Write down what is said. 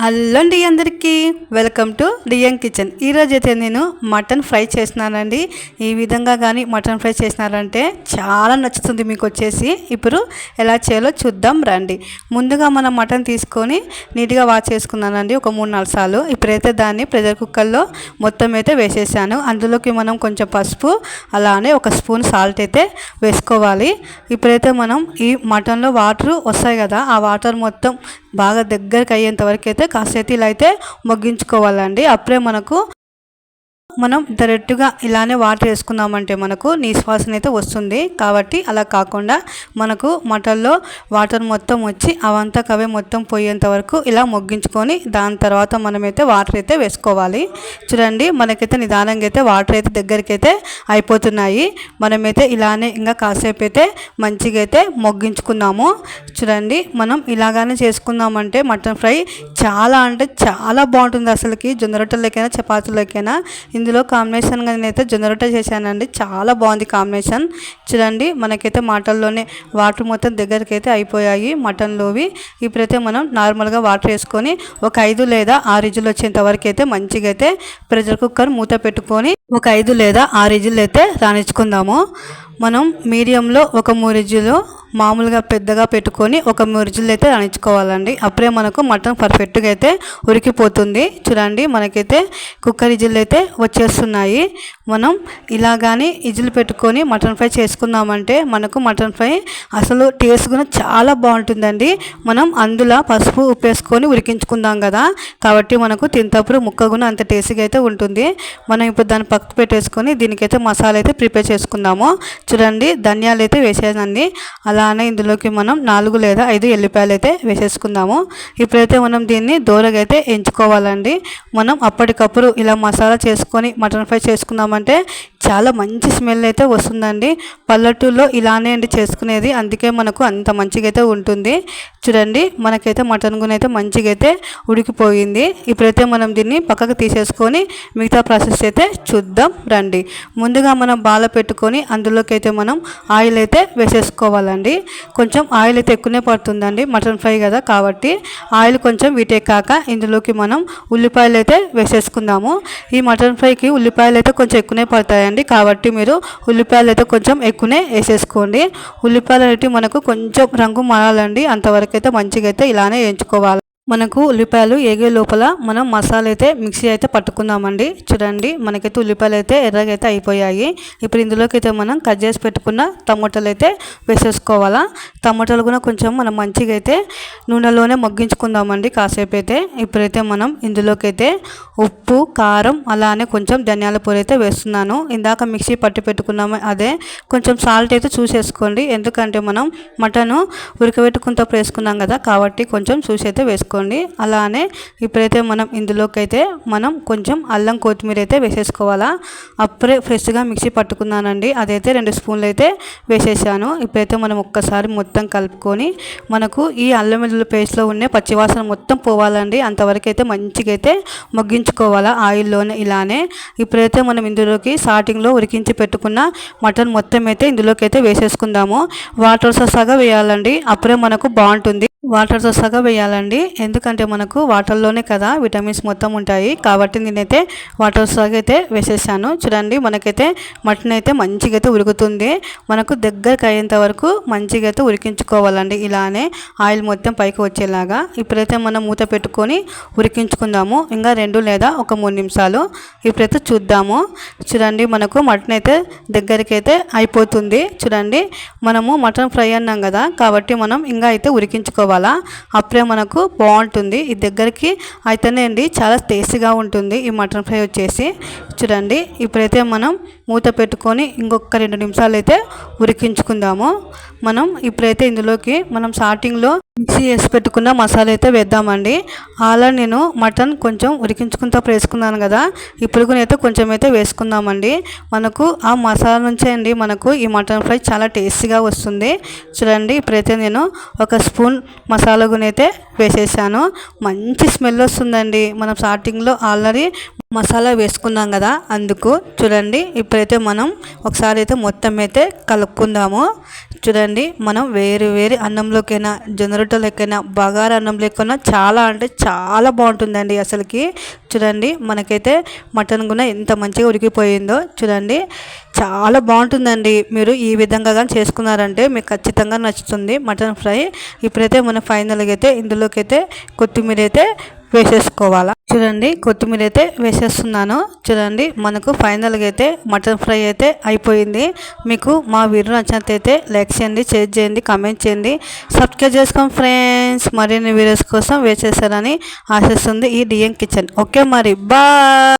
Hello అండి అందరికీ welcome to Ri Yong kitchen. ఈరోజు అయితే నేను మటన్ ఫ్రై చేసినానండి. ఈ విధంగా కానీ మటన్ ఫ్రై చేసినారంటే చాలా నచ్చుతుంది మీకు వచ్చేసి. ఇప్పుడు ఎలా చేయాలో చూద్దాం రండి. ముందుగా మనం మటన్ తీసుకొని నీట్గా వాష్ చేసుకున్నానండి ఒక 3-4 సార్లు. ఇప్పుడైతే దాన్ని ప్రెషర్ కుక్కర్లో మొత్తం అయితే వేసేసాను. అందులోకి మనం కొంచెం పసుపు అలానే ఒక స్పూన్ సాల్ట్ అయితే వేసుకోవాలి. ఇప్పుడైతే మనం ఈ మటన్లో వాటర్ వస్తాయి కదా, ఆ వాటర్ మొత్తం బాగా దగ్గరికి అయ్యేంత వరకు అయితే కాసేపు ఇలా అయితే మగ్గించుకోవాలండి. అప్పుడే మనం డైరెక్ట్గా ఇలానే వాటర్ వేసుకున్నామంటే మనకు నీసు వాసన అయితే వస్తుంది. కాబట్టి అలా కాకుండా మనకు మటన్లో వాటర్ మొత్తం వచ్చి అవంతా కవే మొత్తం పోయేంత వరకు ఇలా మొగ్గించుకొని దాని తర్వాత మనమైతే వాటర్ అయితే వేసుకోవాలి. చూడండి, మనకైతే నిదానంగా అయితే వాటర్ అయితే దగ్గరికి అయితే అయిపోతున్నాయి. మనమైతే ఇలానే ఇంకా కాసేపు అయితే మంచిగా అయితే మొగ్గించుకున్నాము. చూడండి, మనం ఇలాగానే చేసుకున్నామంటే మటన్ ఫ్రై చాలా అంటే చాలా బాగుంటుంది. అసలుకి జొన్న రొట్టెలకైనా చపాతీలకైనా ఇందులో కాంబినేషన్గా నేనైతే జొన్న రొట్టె చేశానండి. చాలా బాగుంది కాంబినేషన్. చూడండి, మనకైతే మాటల్లోనే వాటర్ మొత్తం దగ్గరికి అయితే అయిపోయాయి మటన్లోవి. ఇప్పుడైతే మనం నార్మల్గా వాటర్ వేసుకొని ఒక 5 లేదా 6 విజిల్ వచ్చేంత వరకు అయితే మంచిగా అయితే ప్రెషర్ కుక్కర్ మూత పెట్టుకొని ఒక 5 లేదా 6 విజిల్ అయితే రాణించుకుందాము. మనం మీడియంలో ఒక 3 విజిల్, మామూలుగా పెద్దగా పెట్టుకొని ఒక 3 విజిల్ అయితే రాణించుకోవాలండి. అప్పుడే మనకు మటన్ పర్ఫెక్ట్గా అయితే ఉడికిపోతుంది. చూడండి, మనకైతే కుక్కర్ విజిల్ అయితే వచ్చేస్తున్నాయి. మనం ఇలాగానే విజిల్ పెట్టుకొని మటన్ ఫ్రై చేసుకుందామంటే మనకు మటన్ ఫ్రై అసలు టేస్ట్ కూడా చాలా బాగుంటుందండి. మనం అందులో పసుపు ఉప్పు వేసుకొని ఉడికించుకుందాం కదా, కాబట్టి మనకు తింటప్పుడు ముక్క కూడా అంత టేస్ట్గా అయితే ఉంటుంది. మనం ఇప్పుడు దాన్ని పక్కకు పెట్టేసుకొని దీనికైతే మసాలా అయితే ప్రిపేర్ చేసుకుందాము. చూడండి, ధనియాలు అయితే వేసేదండి. అలానే ఇందులోకి మనం 4 లేదా 5 ఎల్లిపాయలు అయితే వేసేసుకుందాము. ఇప్పుడైతే మనం దీన్ని దూరగా అయితే ఎంచుకోవాలండి. మనం అప్పటికప్పుడు ఇలా మసాలా చేసుకొని మటన్ ఫ్రై చేసుకుందామంటే చాలా మంచి స్మెల్ అయితే వస్తుందండి. పల్లెటూరులో ఇలానే అండి చేసుకునేది, అందుకే మనకు అంత మంచిగా అయితే ఉంటుంది. చూడండి, మనకైతే మటన్ గుణ అయితే మంచిగా అయితే ఉడికిపోయింది. ఇప్పుడైతే మనం దీన్ని పక్కకు తీసేసుకొని మిగతా ప్రాసెస్ అయితే చూద్దాం రండి. ముందుగా మనం బాల పెట్టుకొని అందులోకి అయితే మనం ఆయిల్ అయితే వేసేసుకోవాలండి. కొంచెం ఆయిల్ అయితే ఎక్కువనే పడుతుందండి, మటన్ ఫ్రై కదా కాబట్టి. ఆయిల్ కొంచెం వీటెక్కాక ఇందులోకి మనం ఉల్లిపాయలు అయితే వేసేసుకుందాము. ఈ మటన్ ఫ్రైకి ఉల్లిపాయలు అయితే కొంచెం ఎక్కువనే పడతాయండి, కాబట్టి మీరు ఉల్లిపాయలు అయితే కొంచెం ఎక్కువనే వేసేసుకోండి. ఉల్లిపాయలు అనేవి మనకు కొంచెం రంగు మారాలండి, అంతవరకు అయితే మంచిగా అయితే ఇలానే వేయించుకోవాలి. మనకు ఉల్లిపాయలు ఏగే లోపల మనం మసాలా అయితే మిక్సీ అయితే పట్టుకుందామండి. చూడండి, మనకైతే ఉల్లిపాయలు అయితే ఎర్రగా అయితే అయిపోయాయి. ఇప్పుడు ఇందులోకి అయితే మనం కట్ చేసి పెట్టుకున్న టమాటాలు అయితే వేసేసుకోవాలా. టమాటాలు కూడా కొంచెం మనం మంచిగా అయితే నూనెలోనే మగ్గించుకుందామండి కాసేపు అయితే. ఇప్పుడైతే మనం ఇందులోకి అయితే ఉప్పు, కారం అలానే కొంచెం ధనియాల పొడి అయితే వేస్తున్నాను. ఇందాక మిక్సీ పట్టి పెట్టుకున్నాము అదే. కొంచెం సాల్ట్ అయితే చూసేసుకోండి, ఎందుకంటే మనం మటను ఉడకబెట్టుకుంటప్పుడు వేసుకున్నాం కదా, కాబట్టి కొంచెం చూసి అయితే వేసుకోండి. అలానే ఇప్పుడైతే మనం ఇందులోకి అయితే మనం కొంచెం అల్లం కొత్తిమీర అయితే వేసేసుకోవాలా. అప్పుడే ఫ్రెష్గా మిక్సీ పట్టుకున్నానండి, అదైతే 2 స్పూన్లు అయితే వేసేసాను. ఇప్పుడైతే మనం ఒక్కసారి మొత్తం కలుపుకొని మనకు ఈ అల్లం వెల్లుల్లి పేస్ట్లో ఉన్న పచ్చివాసన మొత్తం పోవాలండి, అంతవరకు అయితే మంచిగా అయితే మగ్గించుకోవాలా ఆయిల్లోనే ఇలానే. ఇప్పుడైతే మనం ఇందులోకి స్టార్టింగ్లో ఉడికించి పెట్టుకున్న మటన్ మొత్తం అయితే ఇందులోకి అయితే వేసేసుకుందాము. వాటర్ ససాగా వేయాలండి, అప్పుడే మనకు బాగుంటుంది. వాటర్తో సగా వేయాలండి, ఎందుకంటే మనకు వాటర్లోనే కదా విటమిన్స్ మొత్తం ఉంటాయి, కాబట్టి నేనైతే వాటర్ సగా అయితే వేసేసాను. చూడండి, మనకైతే మటన్ అయితే మంచిగా అయితే ఉడుకుతుంది. మనకు దగ్గరకు అయ్యేంత వరకు మంచిగా అయితే ఉడికించుకోవాలండి, ఇలానే ఆయిల్ మొత్తం పైకి వచ్చేలాగా. ఇప్పుడైతే మనం మూత పెట్టుకొని ఉడికించుకుందాము ఇంకా 2 లేదా ఒక 3 నిమిషాలు. ఇప్పుడైతే చూద్దాము. చూడండి, మనకు మటన్ అయితే దగ్గరికి అయితే అయిపోతుంది. చూడండి, మనము మటన్ ఫ్రై అన్నాం కదా, కాబట్టి మనం ఇంకా అయితే ఉడికించుకోవాలి, అప్పుడే మనకు బాగుంటుంది. ఈ దగ్గరికి అయితేనే అండి చాలా టేస్టీగా ఉంటుంది ఈ మటన్ ఫ్రై వచ్చేసి. చూడండి, ఇప్పుడైతే మనం మూత పెట్టుకొని ఇంకొక 2 నిమిషాలు అయితే ఉడికించుకుందాము. మనం ఇప్పుడైతే ఇందులోకి మనం స్టార్టింగ్లో మిక్సీ వేసి పెట్టుకున్న మసాలా అయితే వేద్దామండి. అలా నేను మటన్ కొంచెం ఉడికించుకుంటూ వేసుకున్నాను కదా, ఇప్పుడు కూడా అయితే కొంచెం అయితే వేసుకుందామండి. మనకు ఆ మసాలా నుంచే అండి మనకు ఈ మటన్ ఫ్రై చాలా టేస్టీగా వస్తుంది. చూడండి, ఇప్పుడైతే నేను ఒక స్పూన్ మసాలా కూడా అయితే వేసేసాను. మంచి స్మెల్ వస్తుందండి. మనం స్టార్టింగ్లో ఆల్రెడీ మసాలా వేసుకున్నాం కదా, అందుకు చూడండి. ఇప్పుడైతే మనం ఒకసారి అయితే మొత్తం అయితే కలుపుకుందాము. చూడండి, మనం వేరు అన్నంలోకైనా, జొన్న రొట్టెలకైనా, బగారా అన్నంలోకైనా చాలా అంటే చాలా బాగుంటుందండి అసలుకి. చూడండి, మనకైతే మటన్ కూడా ఎంత మంచిగా ఉడికిపోయిందో చూడండి. చాలా బాగుంటుందండి. మీరు ఈ విధంగా కానీ చేసుకున్నారంటే మీకు ఖచ్చితంగా నచ్చుతుంది మటన్ ఫ్రై. ఇప్పుడైతే మనం ఫైనల్గా అయితే ఇందులోకి అయితే కొత్తిమీర అయితే వేసేసుకోవాలా. చూడండి, కొత్తిమీర అయితే వేసేస్తున్నాను. చూడండి, మనకు ఫైనల్గా అయితే మటన్ ఫ్రై అయితే అయిపోయింది. మీకు మా వీడియో నచ్చినట్లయితే లైక్ చేయండి, షేర్ చేయండి, కామెంట్ చేయండి, సబ్స్క్రైబ్ చేసుకోండి ఫ్రెండ్స్. మరిన్ని వీడియోస్ కోసం వెయిట్ చేస్తారని ఆశిస్తుంది ఈ డిఎన్ కిచెన్. ఓకే మరి, బాయ్.